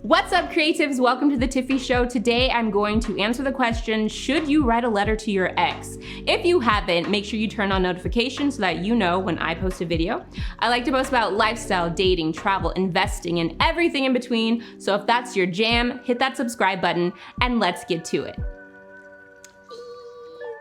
What's up, creatives? Welcome to the Tiffy Show. Today I'm going to answer the question, should you write a letter to your ex? If you haven't, make sure you turn on notifications so that you know when I post a video. I like to post about lifestyle, dating, travel, investing, and everything in between. So if that's your jam, hit that subscribe button and let's get to it.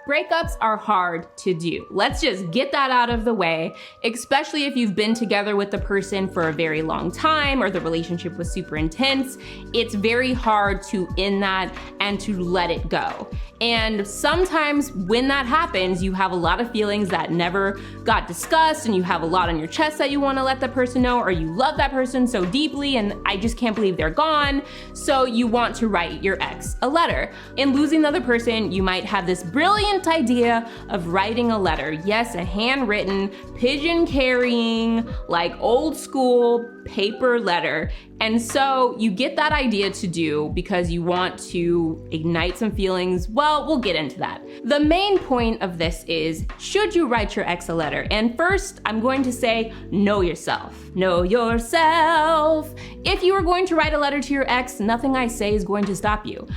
Breakups are hard to do. Let's just get that out of the way, especially if you've been together with the person for a very long time or the relationship was super intense. It's very hard to end that and to let it go. And sometimes when that happens, you have a lot of feelings that never got discussed, and you have a lot on your chest that you want to let the person know, or you love that person so deeply and I just can't believe they're gone. So you want to write your ex a letter. In losing the other person, you might have this brilliant idea of writing a letter. Yes, a handwritten, pigeon carrying, like old school paper letter. And so you get that idea to do because you want to ignite some feelings. Well, we'll get into that. The main point of this is, should you write your ex a letter? And first, I'm going to say, know yourself. Know yourself. If you are going to write a letter to your ex, nothing I say is going to stop you.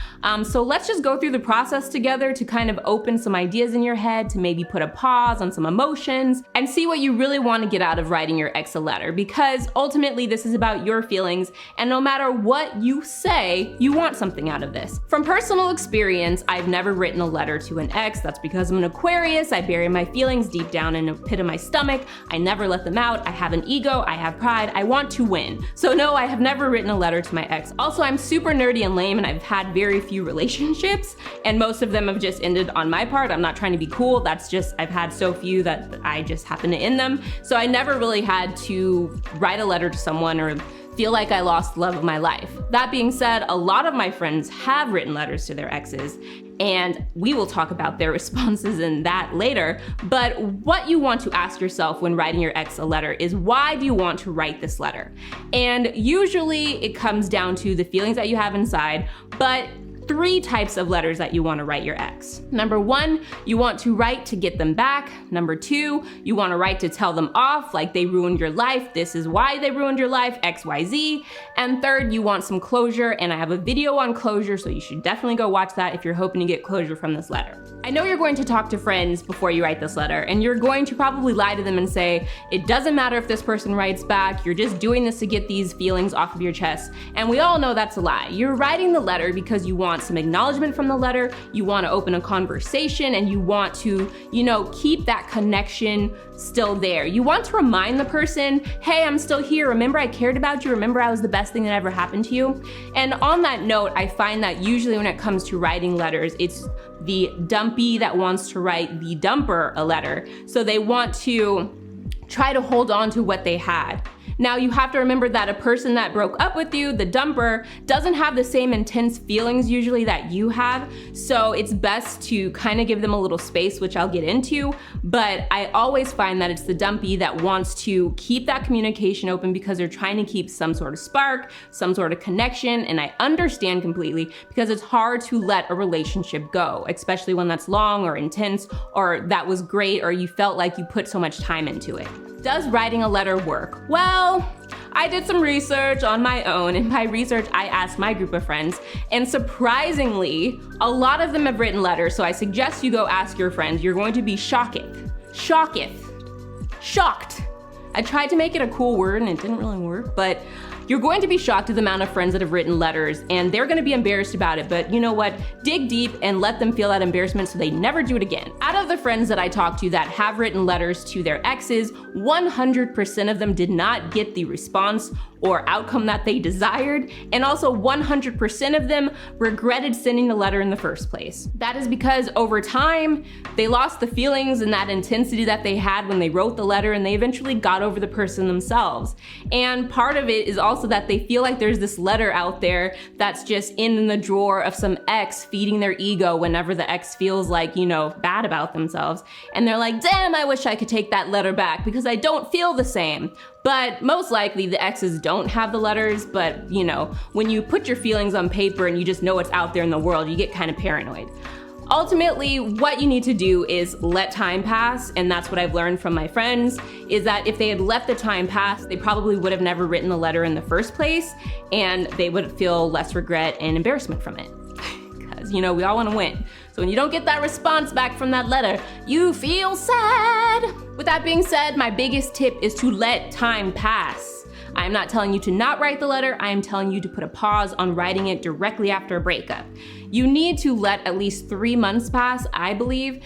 So let's just go through the process together to kind of open some ideas in your head, to maybe put a pause on some emotions and see what you really want to get out of writing your ex a letter, because ultimately this is about your feelings, and no matter what you say, you want something out of this. From personal experience, I've never written a letter to an ex. That's because I'm an Aquarius. I bury my feelings deep down in a pit of my stomach. I never let them out. I have an ego. I have pride. I want to win. So no, I have never written a letter to my ex. Also, I'm super nerdy and lame, and I've had very few relationships, and most of them have just ended on my part. I'm not trying to be cool. That's just, I've had so few that I just happen to end them. So I never really had to write a letter to someone or feel like I lost the love of my life. That being said, a lot of my friends have written letters to their exes, and we will talk about their responses in that later. But what you want to ask yourself when writing your ex a letter is, why do you want to write this letter? And usually it comes down to the feelings that you have inside, but three types of letters that you want to write your ex. Number one, you want to write to get them back. Number two, you want to write to tell them off, like they ruined your life. This is why they ruined your life, XYZ. And third, you want some closure, and I have a video on closure, so you should definitely go watch that if you're hoping to get closure from this letter. I know you're going to talk to friends before you write this letter, and you're going to probably lie to them and say, it doesn't matter if this person writes back, you're just doing this to get these feelings off of your chest. And we all know that's a lie. You're writing the letter because you want some acknowledgement from the letter, you want to open a conversation, and you want to, keep that connection still there. You want to remind the person, hey, I'm still here. Remember I cared about you. Remember I was the best thing that ever happened to you. And on that note, I find that usually when it comes to writing letters, it's the dumpy that wants to write the dumper a letter. So they want to try to hold on to what they had. Now you have to remember that a person that broke up with you, the dumper, doesn't have the same intense feelings usually that you have. So it's best to kind of give them a little space, which I'll get into. But I always find that it's the dumpy that wants to keep that communication open because they're trying to keep some sort of spark, some sort of connection. And I understand completely, because it's hard to let a relationship go, especially one that's long or intense, or that was great, or you felt like you put so much time into it. Does writing a letter work? Well, I did some research on my own. In my research, I asked my group of friends, and surprisingly, a lot of them have written letters, so I suggest you go ask your friends. You're going to be shocked. I tried to make it a cool word and it didn't really work, but you're going to be shocked at the amount of friends that have written letters, and they're gonna be embarrassed about it, but you know what? Dig deep and let them feel that embarrassment so they never do it again. Out of the friends that I talked to that have written letters to their exes, 100% of them did not get the response or outcome that they desired, and also 100% of them regretted sending the letter in the first place. That is because over time, they lost the feelings and that intensity that they had when they wrote the letter, and they eventually got over the person themselves. And part of it is also that they feel like there's this letter out there that's just in the drawer of some ex feeding their ego whenever the ex feels like, bad about themselves. And they're like, damn, I wish I could take that letter back because I don't feel the same. But most likely the exes don't have the letters, but when you put your feelings on paper and you just know it's out there in the world, you get kind of paranoid. Ultimately, what you need to do is let time pass, and that's what I've learned from my friends, is that if they had let the time pass, they probably would have never written the letter in the first place, and they would feel less regret and embarrassment from it. Because, you know, we all want to win. So when you don't get that response back from that letter, you feel sad. With that being said, my biggest tip is to let time pass. I'm not telling you to not write the letter, I am telling you to put a pause on writing it directly after a breakup. You need to let at least 3 months pass, I believe.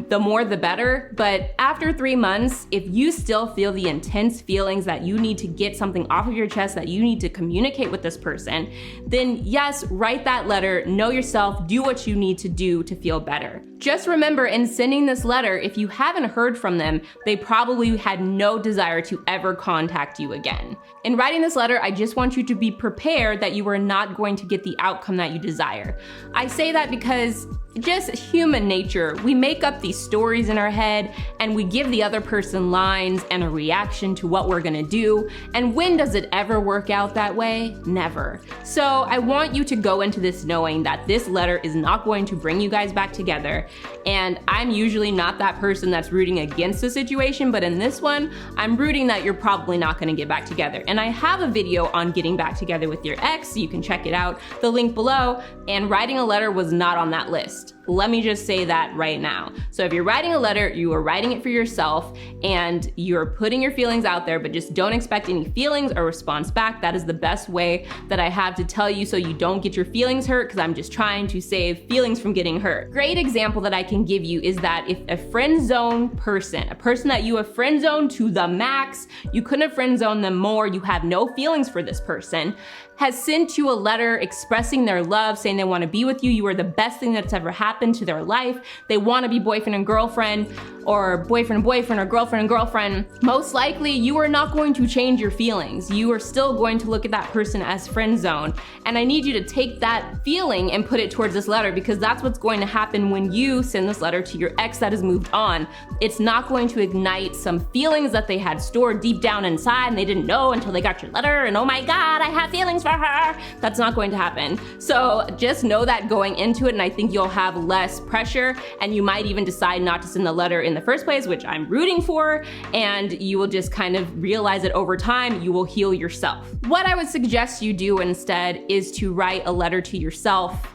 The more the better, but after 3 months, if you still feel the intense feelings that you need to get something off of your chest, that you need to communicate with this person, then yes, write that letter, know yourself, do what you need to do to feel better. Just remember, in sending this letter, if you haven't heard from them, they probably had no desire to ever contact you again. In writing this letter, I just want you to be prepared that you are not going to get the outcome that you desire. I say that because just human nature, we make up these stories in our head and we give the other person lines and a reaction to what we're gonna do. And when does it ever work out that way? Never. So I want you to go into this knowing that this letter is not going to bring you guys back together. And I'm usually not that person that's rooting against the situation, but in this one, I'm rooting that you're probably not gonna get back together. And I have a video on getting back together with your ex, so you can check it out, the link below, and writing a letter was not on that list. Let me just say that right now. So if you're writing a letter, you are writing it for yourself and you're putting your feelings out there, but just don't expect any feelings or response back. That is the best way that I have to tell you so you don't get your feelings hurt, because I'm just trying to save feelings from getting hurt. Great example that I can give you is that if a friend zone person, a person that you have friend zoned to the max, you couldn't have friend zoned them more, you have no feelings for this person, has sent you a letter expressing their love, saying they want to be with you, you are the best thing that's ever happened to their life, they want to be boyfriend and girlfriend, or boyfriend and boyfriend, or girlfriend and girlfriend, most likely you are not going to change your feelings. You are still going to look at that person as friend zone. And I need you to take that feeling and put it towards this letter, because that's what's going to happen when you send this letter to your ex that has moved on. It's not going to ignite some feelings that they had stored deep down inside and they didn't know until they got your letter, and oh my God, I have feelings for her. That's not going to happen. So just know that going into it, and I think you'll have less pressure, and you might even decide not to send the letter in the first place, which I'm rooting for, and you will just kind of realize that over time you will heal yourself. What I would suggest you do instead is to write a letter to yourself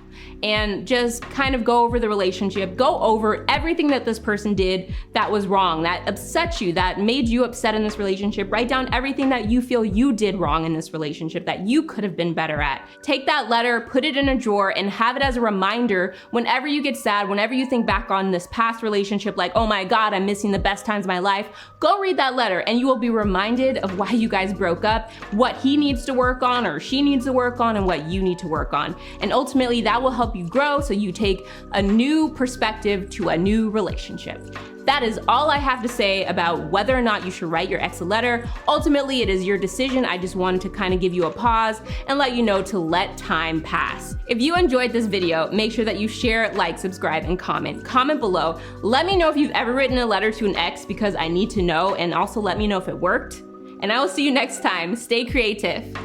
and just kind of go over the relationship, go over everything that this person did that was wrong, that upset you, that made you upset in this relationship. Write down everything that you feel you did wrong in this relationship that you could have been better at. Take that letter, put it in a drawer, and have it as a reminder whenever you get sad, whenever you think back on this past relationship, like, oh my God, I'm missing the best times of my life. Go read that letter and you will be reminded of why you guys broke up, what he needs to work on or she needs to work on, and what you need to work on. And ultimately that will help you grow, so you take a new perspective to a new relationship. That is all I have to say about whether or not you should write your ex a letter. Ultimately, it is your decision. I just wanted to kind of give you a pause and let you know to let time pass. If you enjoyed this video, make sure that you share, like, subscribe, and comment. Comment below. Let me know if you've ever written a letter to an ex, because I need to know, and also let me know if it worked. And I will see you next time. Stay creative.